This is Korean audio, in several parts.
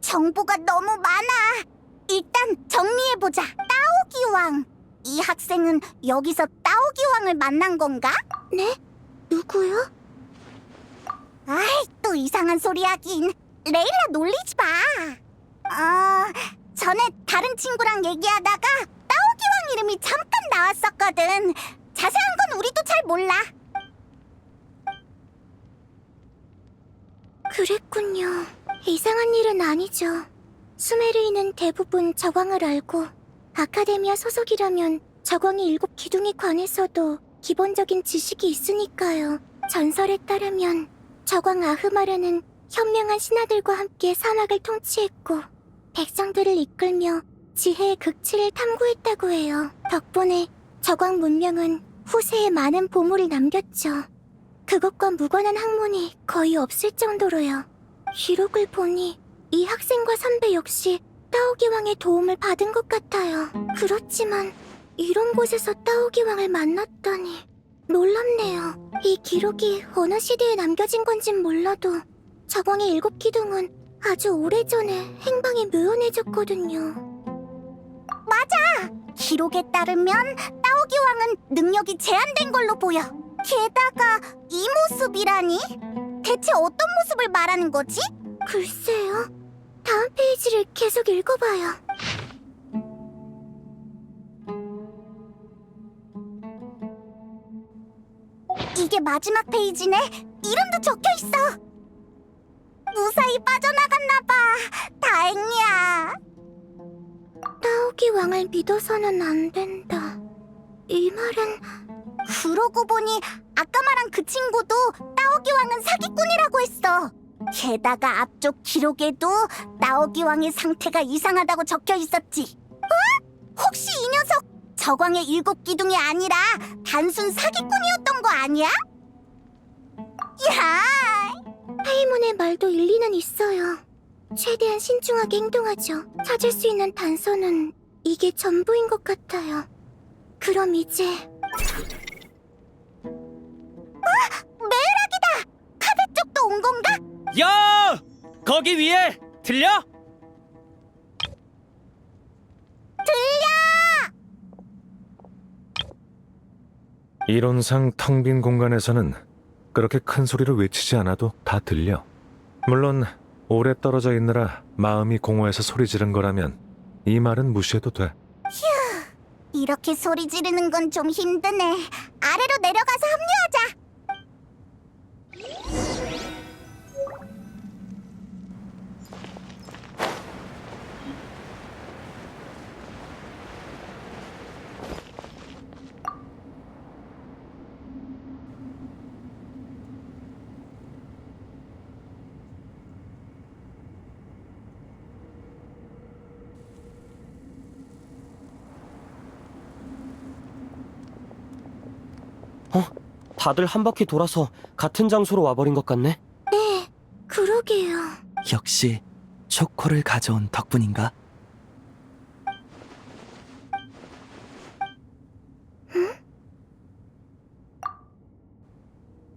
정보가 너무 많아. 일단 정리해보자. 따오기왕. 이 학생은 여기서 따오기왕을 만난 건가? 네? 누구요? 아이, 또 이상한 소리 하긴. 레일라 놀리지 마. 전에 다른 친구랑 얘기하다가 따오기왕 이름이 잠깐 나왔었거든. 자세한 건 우리도 잘 몰라. 그랬군요. 이상한 일은 아니죠. 수메르인은 대부분 저광을 알고 아카데미아 소속이라면 저광의 7기둥에 관해서도 기본적인 지식이 있으니까요. 전설에 따르면 저광 아흐마르는 현명한 신하들과 함께 사막을 통치했고 백성들을 이끌며 지혜의 극치를 탐구했다고 해요. 덕분에 저광 문명은 후세에 많은 보물을 남겼죠. 그것과 무관한 학문이 거의 없을 정도로요. 기록을 보니 이 학생과 선배 역시 따오기왕의 도움을 받은 것 같아요. 그렇지만 이런 곳에서 따오기왕을 만났다니 놀랍네요. 이 기록이 어느 시대에 남겨진 건진 몰라도 저광의 7기둥은 아주 오래전에 행방이 묘연해졌거든요. 맞아! 기록에 따르면 따오기왕은 능력이 제한된 걸로 보여. 게다가 이 모습이라니? 대체 어떤 모습을 말하는 거지? 글쎄요. 다음 페이지를 계속 읽어봐요. 이게 마지막 페이지네. 이름도 적혀있어. 무사히 빠져나갔나봐. 다행이야. 따오기 왕을 믿어서는 안 된다. 이 말은... 그러고 보니 아까 말한 그 친구도 따오기 왕은 사기꾼이라고 했어. 게다가 앞쪽 기록에도 따오기 왕의 상태가 이상하다고 적혀 있었지. 혹시 이 녀석 저광의 7기둥이 아니라 단순 사기꾼이었던 거 아니야? 야! 하이몬의 말도 일리는 있어요. 최대한 신중하게 행동하죠. 찾을 수 있는 단서는 이게 전부인 것 같아요. 그럼 이제... 메락이다! 카베 쪽도 온 건가? 야! 거기 위에! 들려? 이론상 텅 빈 공간에서는 그렇게 큰 소리로 외치지 않아도 다 들려. 물론 오래 떨어져 있느라 마음이 공허해서 소리 지른 거라면 이 말은 무시해도 돼. 이렇게 소리 지르는 건 좀 힘드네. 아래로 내려가서 합류하자. 다들 한 바퀴 돌아서 같은 장소로 와버린 것 같네? 네, 그러게요. 역시 초코를 가져온 덕분인가?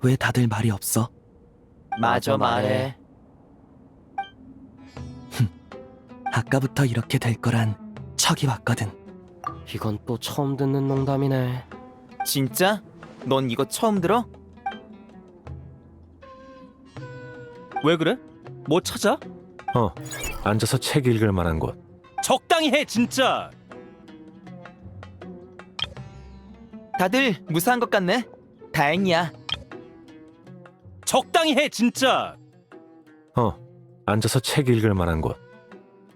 왜 다들 말이 없어? 마저 말해. 아까부터 이렇게 될 거란 척이 왔거든. 이건 또 처음 듣는 농담이네. 진짜? 넌 이거 처음 들어? 왜 그래? 뭐 찾아? 앉아서 책 읽을 만한 곳. 적당히 해, 진짜! 다들 무사한 것 같네. 다행이야. 적당히 해, 진짜! 앉아서 책 읽을 만한 곳.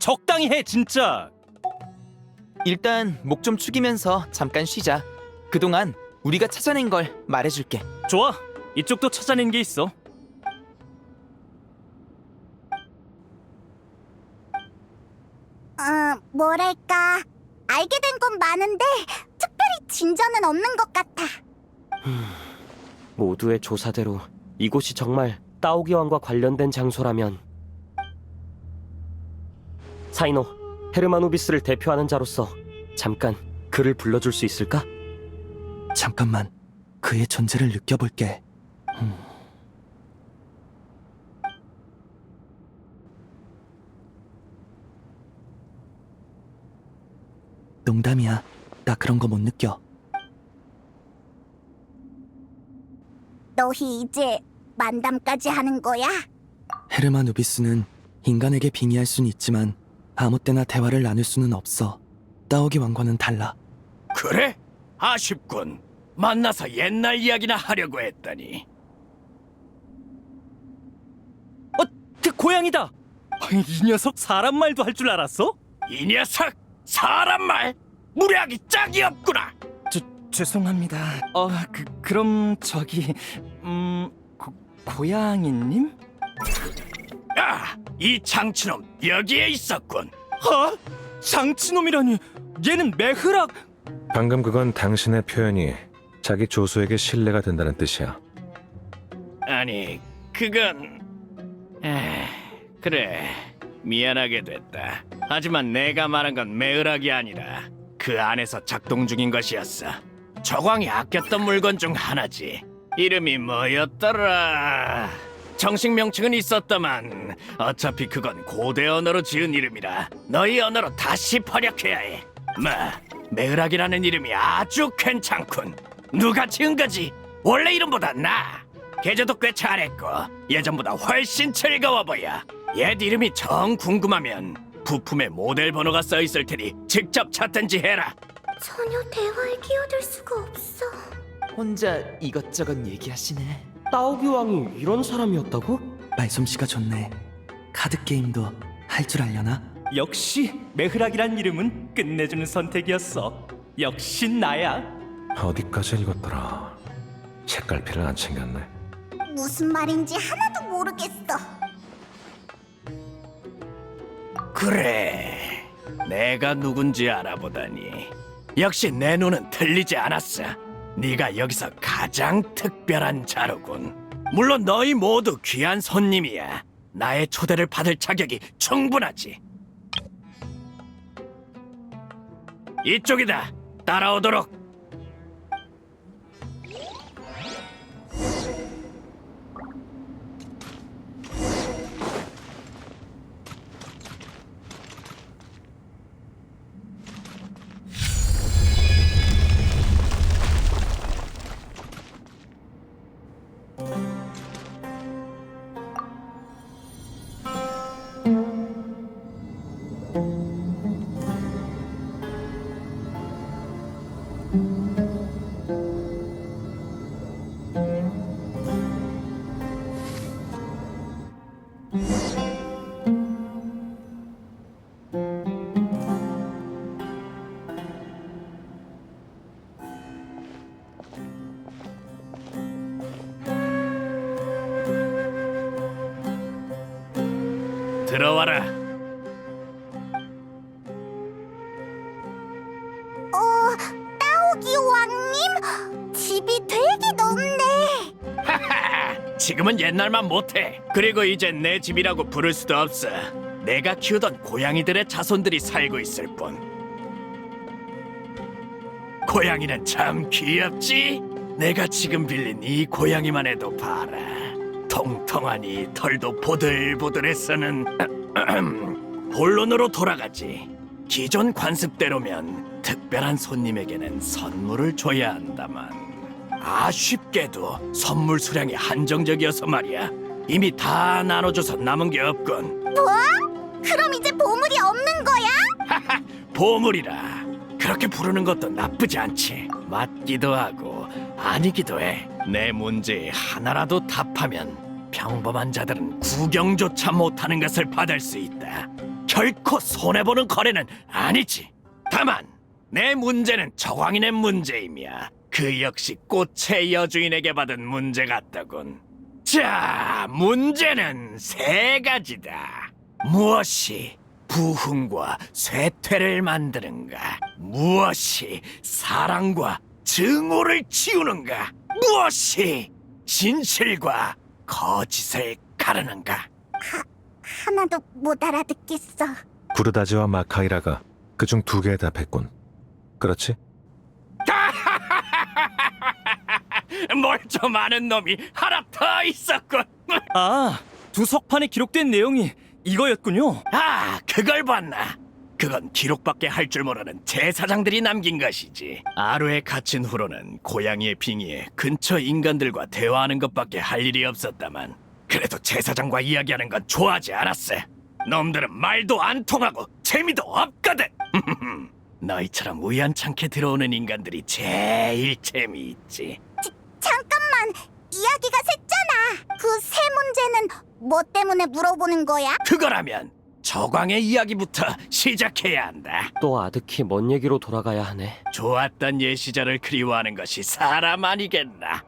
적당히 해, 진짜! 일단 목 좀 축이면서 잠깐 쉬자. 그동안 우리가 찾아낸 걸 말해줄게. 좋아, 이쪽도 찾아낸 게 있어. 뭐랄까. 알게 된 건 많은데 특별히 진전은 없는 것 같아. 모두의 조사대로 이곳이 정말 따오기 왕과 관련된 장소라면 사이노, 헤르마누비스를 대표하는 자로서 잠깐 그를 불러줄 수 있을까? 잠깐만, 그의 존재를 느껴볼게. 농담이야. 나 그런 거 못 느껴. 너희 이제 만담까지 하는 거야? 헤르마 누비스는 인간에게 빙의할 수는 있지만 아무 때나 대화를 나눌 수는 없어. 따오기 왕과는 달라. 그래? 아쉽군. 만나서 옛날 이야기나 하려고 했더니. 그 고양이다. 이 녀석 사람 말도 할 줄 알았어? 이 녀석! 사람 말! 무례하기 짝이 없구나! 죄송합니다. 그럼 저기 고양이님? 아! 이 장치놈 여기에 있었군. 장치놈이라니. 얘는 메흐락. 방금 그건 당신의 표현이 자기 조수에게 신뢰가 된다는 뜻이야. 아니, 그건... 그래, 미안하게 됐다. 하지만 내가 말한 건 매을학이 아니라 그 안에서 작동 중인 것이었어. 저광이 아꼈던 물건 중 하나지. 이름이 뭐였더라? 정식 명칭은 있었다만 어차피 그건 고대 언어로 지은 이름이라 너희 언어로 다시 번역해야 해. 매을학이라는 이름이 아주 괜찮군. 누가 지은 거지? 원래 이름보다 나아. 계좌도 꽤 잘했고 예전보다 훨씬 즐거워 보여. 옛 이름이 정 궁금하면 부품에 모델 번호가 써 있을 테니 직접 찾든지 해라. 전혀 대화에 끼어들 수가 없어. 혼자 이것저것 얘기하시네. 따오기 왕이 이런 사람이었다고? 말솜씨가 좋네. 카드 게임도 할 줄 알려나? 역시 메흐락이란 이름은 끝내주는 선택이었어. 역시 나야. 어디까지 읽었더라. 책갈피를 안 챙겼네. 무슨 말인지 하나도 모르겠어. 그래, 내가 누군지 알아보다니 역시 내 눈은 틀리지 않았어. 네가 여기서 가장 특별한 자로군. 물론 너희 모두 귀한 손님이야. 나의 초대를 받을 자격이 충분하지. 이쪽이다. 따라오도록. 들어와라. 따오기 왕님? 집이 되게 넓네. 지금은 옛날만 못해. 그리고 이젠 내 집이라고 부를 수도 없어. 내가 키우던 고양이들의 자손들이 살고 있을 뿐. 고양이는 참 귀엽지? 내가 지금 빌린 이 고양이만 해도 봐라. 통통하니 털도 보들보들해서는 본론으로 돌아가지. 기존 관습대로면 특별한 손님에게는 선물을 줘야 한다만 아쉽게도 선물 수량이 한정적이어서 말이야. 이미 다 나눠줘서 남은 게 없군. 뭐? 그럼 이제 보물이 없는 거야? 보물이라 그렇게 부르는 것도 나쁘지 않지. 맞기도 하고 아니기도 해. 내 문제에 하나라도 답하면 평범한 자들은 구경조차 못하는 것을 받을 수 있다. 결코 손해보는 거래는 아니지. 다만 내 문제는 저광인의 문제이며 그 역시 꽃의 여주인에게 받은 문제 같더군. 자, 문제는 세 가지다. 무엇이 부흥과 쇠퇴를 만드는가? 무엇이 사랑과 증오를 지우는가? 무엇이 진실과 거짓을 가르는가? 하나도 못 알아듣겠어. 구르다지와 마카이라가 그중 두 개에 답했군. 그렇지? 뭘 좀 아는 놈이 하나 더 있었군. 두 석판에 기록된 내용이 이거였군요. 아, 그걸 봤나? 그건 기록밖에 할 줄 모르는 제사장들이 남긴 것이지. 아루에 갇힌 후로는 고양이의 빙의에 근처 인간들과 대화하는 것밖에 할 일이 없었다만 그래도 제사장과 이야기하는 건 좋아하지 않았어. 놈들은 말도 안 통하고 재미도 없거든. 너희처럼 우연찮게 들어오는 인간들이 제일 재미있지. 잠깐만, 이야기가 샜잖아. 그 새 문제는 뭐 때문에 물어보는 거야? 그거라면 저광의 이야기부터 시작해야 한다. 또 아득히 먼 얘기로 돌아가야 하네. 좋았던 옛 시절을 그리워하는 것이 사람 아니겠나.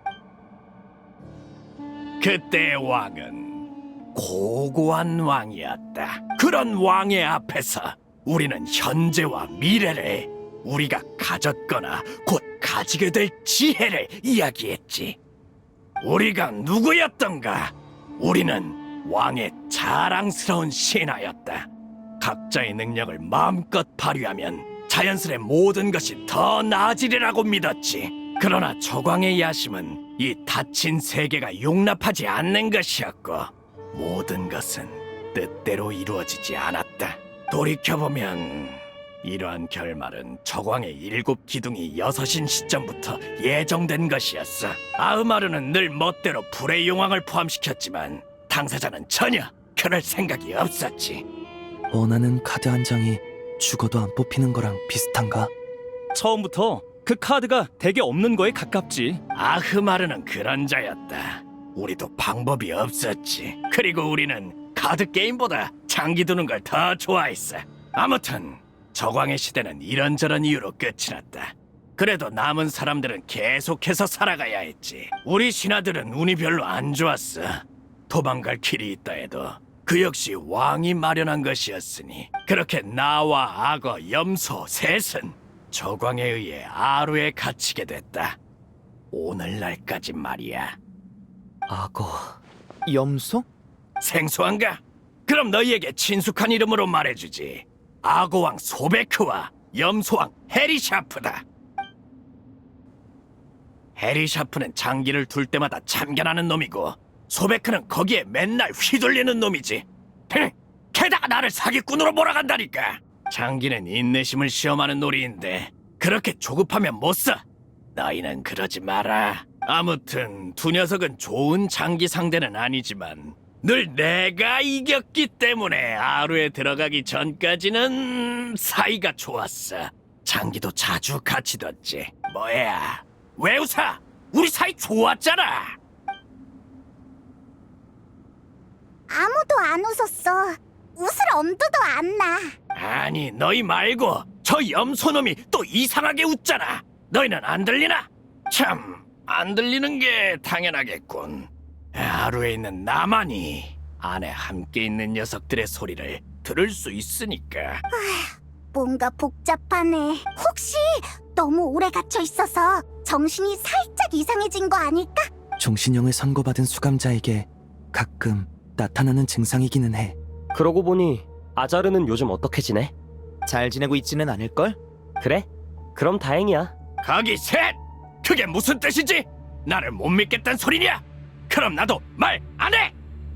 그때의 왕은 고고한 왕이었다. 그런 왕의 앞에서 우리는 현재와 미래를, 우리가 가졌거나 곧 가지게 될 지혜를 이야기했지. 우리가 누구였던가? 우리는 왕의 자랑스러운 신하였다. 각자의 능력을 마음껏 발휘하면 자연스레 모든 것이 더 나아지리라고 믿었지. 그러나 저광의 야심은 이 닫힌 세계가 용납하지 않는 것이었고 모든 것은 뜻대로 이루어지지 않았다. 돌이켜보면 이러한 결말은 저광의 7 기둥이 6인 시점부터 예정된 것이었어. 아흐마르는 늘 멋대로 불의 용왕을 포함시켰지만 당사자는 전혀 그럴 생각이 없었지. 원하는 카드 한 장이 죽어도 안 뽑히는 거랑 비슷한가? 처음부터 그 카드가 덱에 없는 거에 가깝지. 아흐마르는 그런 자였다. 우리도 방법이 없었지. 그리고 우리는 카드 게임보다 장기 두는 걸 더 좋아했어. 아무튼 저광의 시대는 이런저런 이유로 끝이 났다. 그래도 남은 사람들은 계속해서 살아가야 했지. 우리 신하들은 운이 별로 안 좋았어. 도망갈 길이 있다 해도 그 역시 왕이 마련한 것이었으니 그렇게 나와 악어, 염소, 셋은 저광에 의해 아루에 갇히게 됐다. 오늘날까지 말이야. 악어. 염소? 생소한가? 그럼 너희에게 친숙한 이름으로 말해주지. 악어왕 소베크와 염소왕 헤리샤프다. 헤리샤프는 장기를 둘 때마다 참견하는 놈이고 소베크는 거기에 맨날 휘둘리는 놈이지. 게다가 나를 사기꾼으로 몰아간다니까. 장기는 인내심을 시험하는 놀이인데 그렇게 조급하면 못 써. 너희는 그러지 마라. 아무튼 두 녀석은 좋은 장기 상대는 아니지만 늘 내가 이겼기 때문에 아루에 들어가기 전까지는 사이가 좋았어. 장기도 자주 같이 뒀지. 뭐야? 왜 웃어? 우리 사이 좋았잖아. 아무도 안 웃었어. 웃을 엄두도 안 나. 아니 너희 말고 저 염소놈이 또 이상하게 웃잖아. 너희는 안 들리나? 참, 안 들리는 게 당연하겠군. 하루에 있는 나만이 안에 함께 있는 녀석들의 소리를 들을 수 있으니까. 뭔가 복잡하네. 혹시 너무 오래 갇혀 있어서 정신이 살짝 이상해진 거 아닐까? 종신형을 선고받은 수감자에게 가끔 나타나는 증상이기는 해. 그러고 보니 아자르는 요즘 어떻게 지내? 잘 지내고 있지는 않을걸? 그래? 그럼 다행이야. 거기 셋! 그게 무슨 뜻이지? 나를 못 믿겠단 소리냐? 그럼 나도 말 안 해!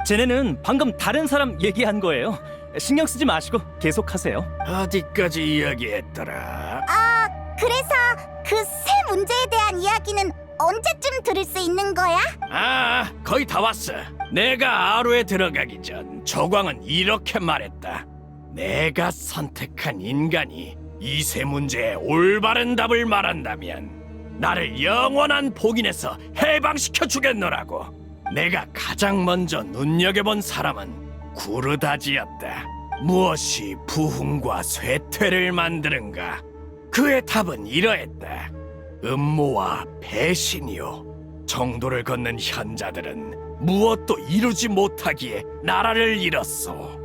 쟤네는 방금 다른 사람 얘기한 거예요. 신경 쓰지 마시고 계속하세요. 어디까지 이야기했더라? 그래서 그 새 문제에 대한 이야기는 언제쯤 들을 수 있는 거야? 거의 다 왔어. 내가 아루에 들어가기 전 저광은 이렇게 말했다. 내가 선택한 인간이 이 세 문제에 올바른 답을 말한다면 나를 영원한 복인에서 해방시켜 주겠노라고. 내가 가장 먼저 눈여겨본 사람은 구르다지였다. 무엇이 부흥과 쇠퇴를 만드는가? 그의 답은 이러했다. 음모와 배신이요. 정도를 걷는 현자들은 무엇도 이루지 못하기에 나라를 잃었소.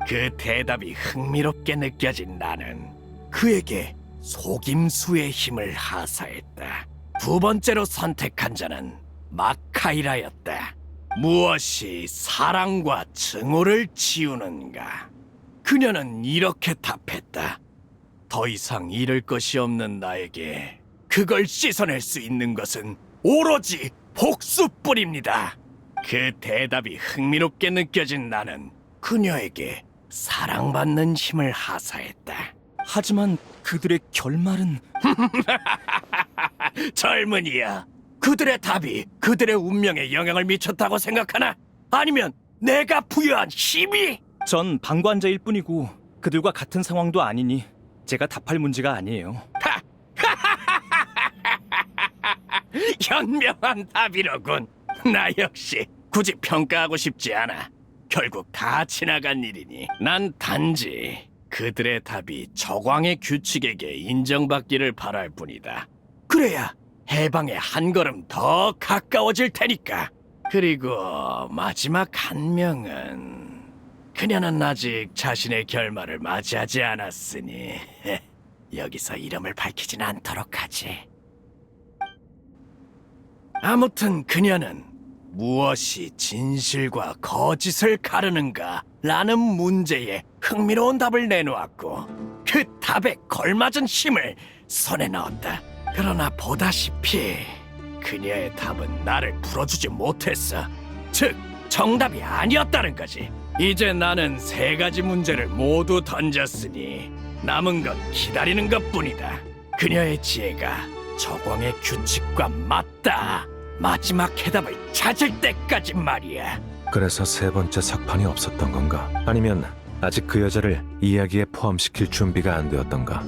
그 대답이 흥미롭게 느껴진 나는 그에게 속임수의 힘을 하사했다. 두 번째로 선택한 자는 마카이라였다. 무엇이 사랑과 증오를 지우는가? 그녀는 이렇게 답했다. 더 이상 잃을 것이 없는 나에게 그걸 씻어낼 수 있는 것은 오로지 복수뿐입니다. 그 대답이 흥미롭게 느껴진 나는 그녀에게 사랑받는 힘을 하사했다. 하지만 그들의 결말은 젊은이야, 그들의 답이 그들의 운명에 영향을 미쳤다고 생각하나? 아니면 내가 부여한 힘이? 전 방관자일 뿐이고 그들과 같은 상황도 아니니 제가 답할 문제가 아니에요. 현명한 답이로군. 나 역시 굳이 평가하고 싶지 않아. 결국 다 지나간 일이니 난 단지 그들의 답이 저광의 규칙에게 인정받기를 바랄 뿐이다. 그래야 해방에 한 걸음 더 가까워질 테니까. 그리고 마지막 한 명은 그녀는 아직 자신의 결말을 맞이하지 않았으니 여기서 이름을 밝히진 않도록 하지. 아무튼 그녀는 무엇이 진실과 거짓을 가르는가 라는 문제에 흥미로운 답을 내놓았고 그 답에 걸맞은 힘을 손에 넣었다. 그러나 보다시피 그녀의 답은 나를 풀어주지 못했어. 즉, 정답이 아니었다는 거지. 이제 나는 세 가지 문제를 모두 던졌으니 남은 건 기다리는 것뿐이다. 그녀의 지혜가 저광의 규칙과 맞다. 마지막 해답을 찾을 때까지 말이야. 그래서 세 번째 석판이 없었던 건가? 아니면 아직 그 여자를 이야기에 포함시킬 준비가 안 되었던가?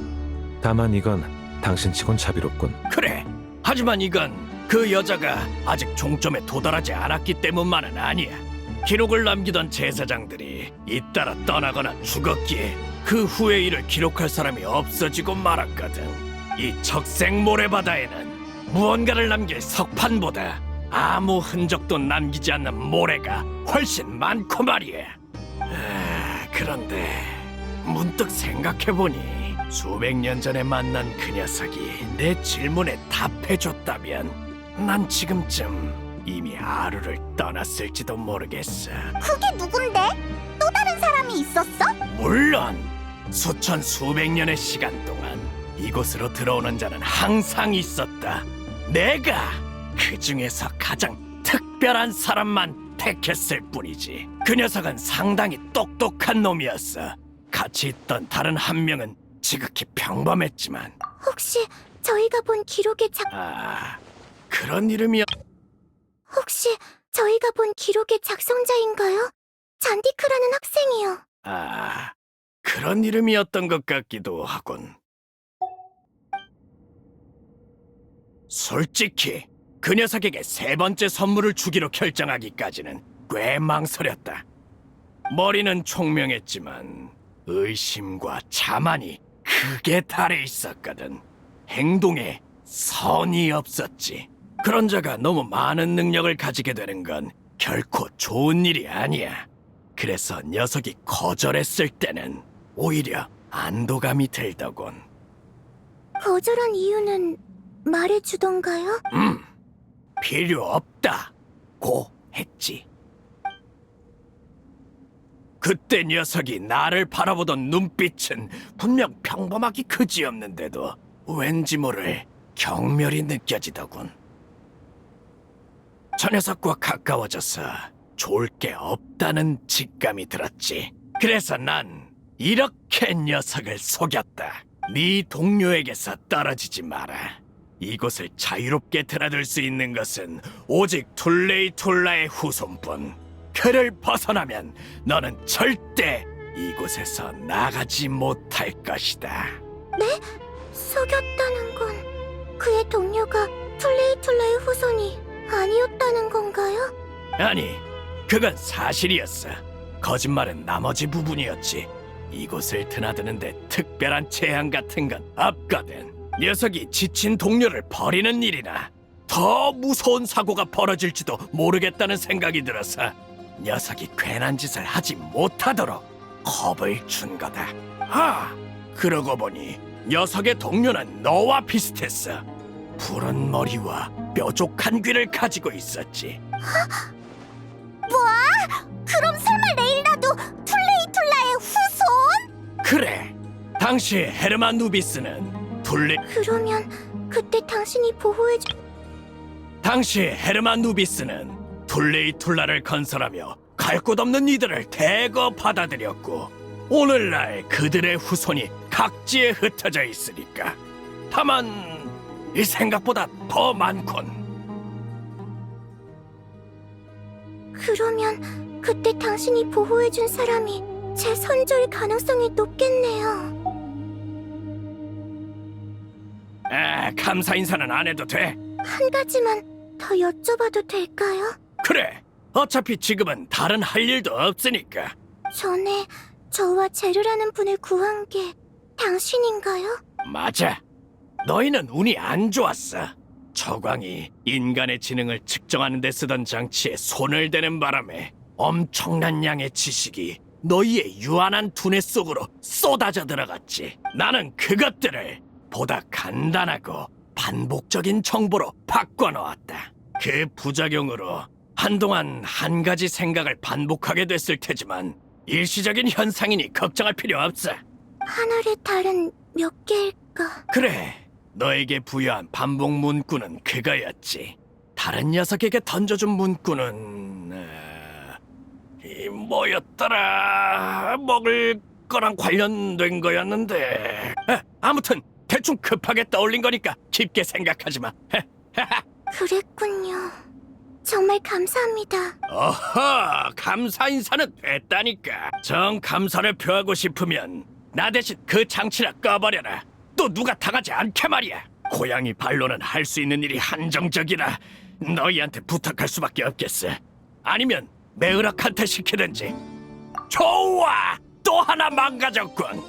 다만 이건 당신치곤 자비롭군. 그래. 하지만 이건 그 여자가 아직 종점에 도달하지 않았기 때문만은 아니야. 기록을 남기던 제사장들이 잇따라 떠나거나 죽었기에 그 후의 일을 기록할 사람이 없어지고 말았거든. 이 적색 모래바다에는 무언가를 남길 석판보다 아무 흔적도 남기지 않는 모래가 훨씬 많고 말이야. 그런데 문득 생각해보니 수백 년 전에 만난 그 녀석이 내 질문에 답해줬다면 난 지금쯤 이미 아루를 떠났을지도 모르겠어. 그게 누군데? 또 다른 사람이 있었어? 물론 수천 수백 년의 시간 동안 이곳으로 들어오는 자는 항상 있었다. 내가 그 중에서 가장 특별한 사람만 택했을 뿐이지. 그 녀석은 상당히 똑똑한 놈이었어. 같이 있던 다른 한 명은 지극히 평범했지만 혹시 저희가 본 기록의 그런 이름이야. 혹시 저희가 본 기록의 작성자인가요? 잔디크라는 학생이요. 그런 이름이었던 것 같기도 하군. 솔직히 그 녀석에게 세 번째 선물을 주기로 결정하기까지는 꽤 망설였다. 머리는 총명했지만 의심과 자만이 크게 달해 있었거든. 행동에 선이 없었지. 그런 자가 너무 많은 능력을 가지게 되는 건 결코 좋은 일이 아니야. 그래서 녀석이 거절했을 때는 오히려 안도감이 들더군. 거절한 이유는 말해주던가요? 필요 없다고 했지. 그때 녀석이 나를 바라보던 눈빛은 분명 평범하기 그지없는데도 왠지 모를 경멸이 느껴지더군. 저 녀석과 가까워져서 좋을 게 없다는 직감이 들었지. 그래서 난 이렇게 녀석을 속였다. 네 동료에게서 떨어지지 마라. 이곳을 자유롭게 드나들 수 있는 것은 오직 툴레이툴라의 후손뿐. 그를 벗어나면 너는 절대 이곳에서 나가지 못할 것이다. 속였다는 건 그의 동료가 툴레이툴라의 후손이 아니었다는 건가요? 아니, 그건 사실이었어. 거짓말은 나머지 부분이었지. 이곳을 드나드는데 특별한 재앙 같은 건 없거든. 녀석이 지친 동료를 버리는 일이나 더 무서운 사고가 벌어질지도 모르겠다는 생각이 들어서 녀석이 괜한 짓을 하지 못하도록 겁을 준 거다. 그러고 보니 녀석의 동료는 너와 비슷했어. 푸른 머리와 뾰족한 귀를 가지고 있었지. 그럼 설마 레일라도 툴레이툴라의 후손? 그래, 당시 헤르만 누비스는 그러면 그때 당신이 당시 헤르만 누비스는 툴레이툴라를 건설하며 갈 곳 없는 이들을 대거 받아들였고 오늘날 그들의 후손이 각지에 흩어져 있으니까. 다만 이 생각보다 더 많군. 그러면 그때 당신이 보호해준 사람이 제 선조일 가능성이 높겠네요. 감사 인사는 안 해도 돼. 한 가지만 더 여쭤봐도 될까요? 그래. 어차피 지금은 다른 할 일도 없으니까. 전에 저와 제르라는 분을 구한 게 당신인가요? 맞아. 너희는 운이 안 좋았어. 저광이 인간의 지능을 측정하는 데 쓰던 장치에 손을 대는 바람에 엄청난 양의 지식이 너희의 유한한 두뇌 속으로 쏟아져 들어갔지. 나는 그것들을 보다 간단하고 반복적인 정보로 바꿔놓았다. 그 부작용으로 한동안 한 가지 생각을 반복하게 됐을 테지만 일시적인 현상이니 걱정할 필요 없어. 하늘의 달은 몇 개일까? 그래, 너에게 부여한 반복 문구는 그거였지. 다른 녀석에게 던져준 문구는 이 뭐였더라? 먹을 거랑 관련된 거였는데 아무튼 대충 급하게 떠올린 거니까 깊게 생각하지 마. 그랬군요. 정말 감사합니다. 어허, 감사 인사는 됐다니까. 정 감사를 표하고 싶으면 나 대신 그 장치나 꺼버려라. 또 누가 당하지 않게 말이야. 고양이 발로는 할 수 있는 일이 한정적이라 너희한테 부탁할 수밖에 없겠어. 아니면 메으락한테 시키든지. 좋아, 또 하나 망가졌군.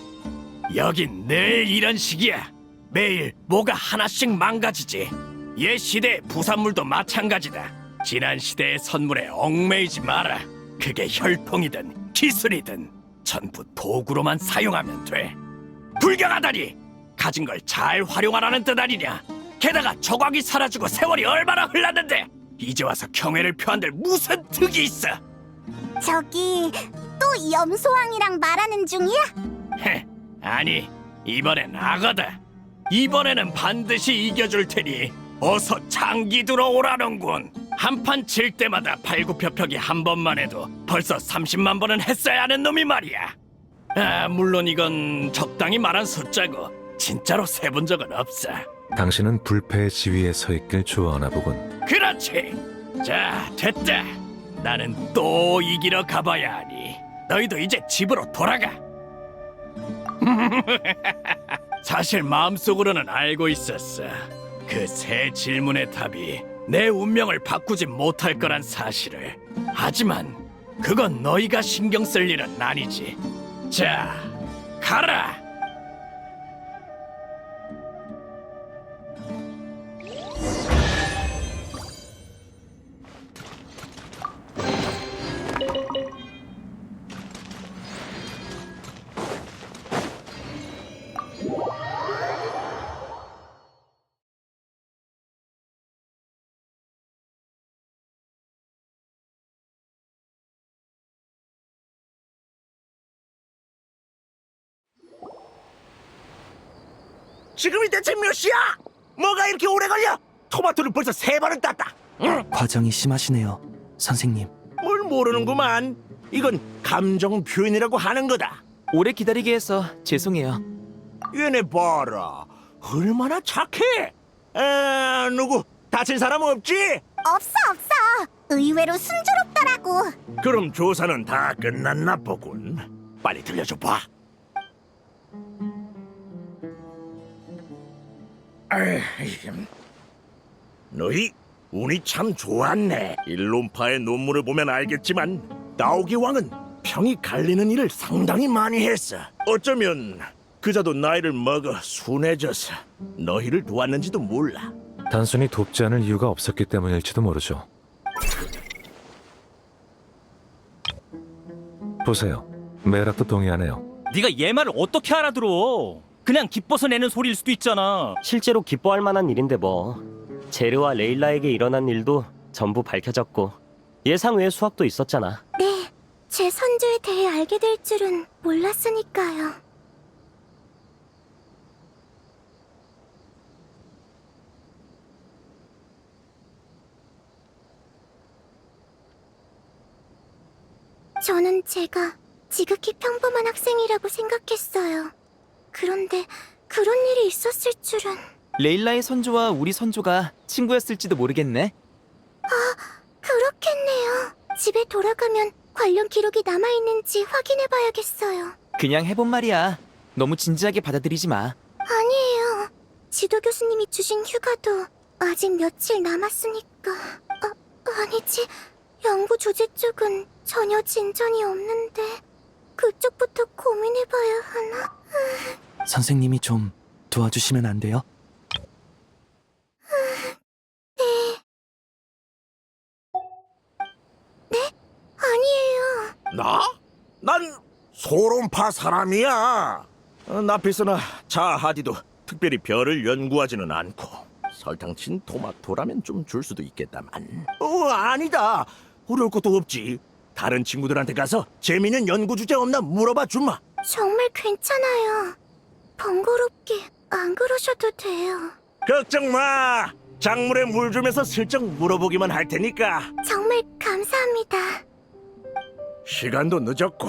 여긴 늘 이런 식이야. 매일 뭐가 하나씩 망가지지. 옛 시대의 부산물도 마찬가지다. 지난 시대의 선물에 얽매이지 마라. 그게 혈통이든 기술이든 전부 도구로만 사용하면 돼. 불경하다니! 가진 걸 잘 활용하라는 뜻 아니냐? 게다가 조각이 사라지고 세월이 얼마나 흘렀는데 이제 와서 경애를 표한들 무슨 득이 있어? 저기 또 염소왕이랑 말하는 중이야? 헤, 아니, 이번엔 악어다. 이번에는 반드시 이겨줄 테니 어서 장기 들어오라는군. 한판 칠 때마다 팔굽혀펴기 한 번만 해도 벌써 30만 번은 했어야 하는 놈이 말이야. 물론 이건 적당히 말한 숫자고 진짜로 세본 적은 없어. 당신은 불패의 지위에 서 있길 좋아하나 보군. 그렇지. 자, 됐다. 나는 또 이기러 가봐야 하니 너희도 이제 집으로 돌아가. 사실 마음속으로는 알고 있었어. 그 새 질문의 답이 내 운명을 바꾸지 못할 거란 사실을. 하지만 그건 너희가 신경 쓸 일은 아니지. 자, 가라. 지금이 대체 몇 시야? 뭐가 이렇게 오래 걸려? 토마토를 벌써 3번은 땄다. 과정이 심하시네요, 선생님. 뭘 모르는구만. 이건 감정 표현이라고 하는 거다. 오래 기다리게 해서 죄송해요. 얘네 봐라. 얼마나 착해. 누구 다친 사람 없지? 없어. 의외로 순조롭더라고. 그럼 조사는 다 끝났나 보군. 빨리 들려줘 봐. 너희 운이 참 좋았네. 일론파의 논문을 보면 알겠지만 나오기 왕은 평이 갈리는 일을 상당히 많이 했어. 어쩌면 그자도 나이를 먹어 순해져서 너희를 도왔는지도 몰라. 단순히 돕지 않을 이유가 없었기 때문일지도 모르죠. 보세요. 메락도 동의하네요. 네가 얘 말을 어떻게 알아들어? 그냥 기뻐서 내는 소리일 수도 있잖아. 실제로 기뻐할 만한 일인데 뭐. 제르와 레일라에게 일어난 일도 전부 밝혀졌고 예상 외의 수확도 있었잖아. 네, 제 선조에 대해 알게 될 줄은 몰랐으니까요. 저는 제가 지극히 평범한 학생이라고 생각했어요. 그런데 그런 일이 있었을 줄은. 레일라의 선조와 우리 선조가 친구였을지도 모르겠네. 그렇겠네요. 집에 돌아가면 관련 기록이 남아있는지 확인해봐야겠어요. 그냥 해본 말이야. 너무 진지하게 받아들이지 마. 아니에요. 지도 교수님이 주신 휴가도 아직 며칠 남았으니까. 아니지. 연구 조제 쪽은 전혀 진전이 없는데 그쪽부터 고민해봐야 하나? 선생님이 좀 도와주시면 안 돼요? 아니에요. 나? 난 소론파 사람이야. 나피스나 자하디도 특별히 별을 연구하지는 않고 설탕 친 토마토라면 좀 줄 수도 있겠다만. 아니다. 어려울 것도 없지. 다른 친구들한테 가서 재미있는 연구 주제 없나 물어봐 주마. 정말 괜찮아요. 번거롭게 안 그러셔도 돼요. 걱정 마. 작물에 물 주면서 슬쩍 물어보기만 할 테니까. 정말 감사합니다. 시간도 늦었고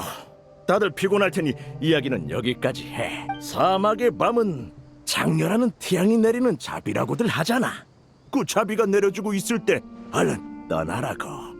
다들 피곤할 테니 이야기는 여기까지 해. 사막의 밤은 장렬하는 태양이 내리는 자비라고들 하잖아. 그 자비가 내려주고 있을 때 얼른 떠나라고.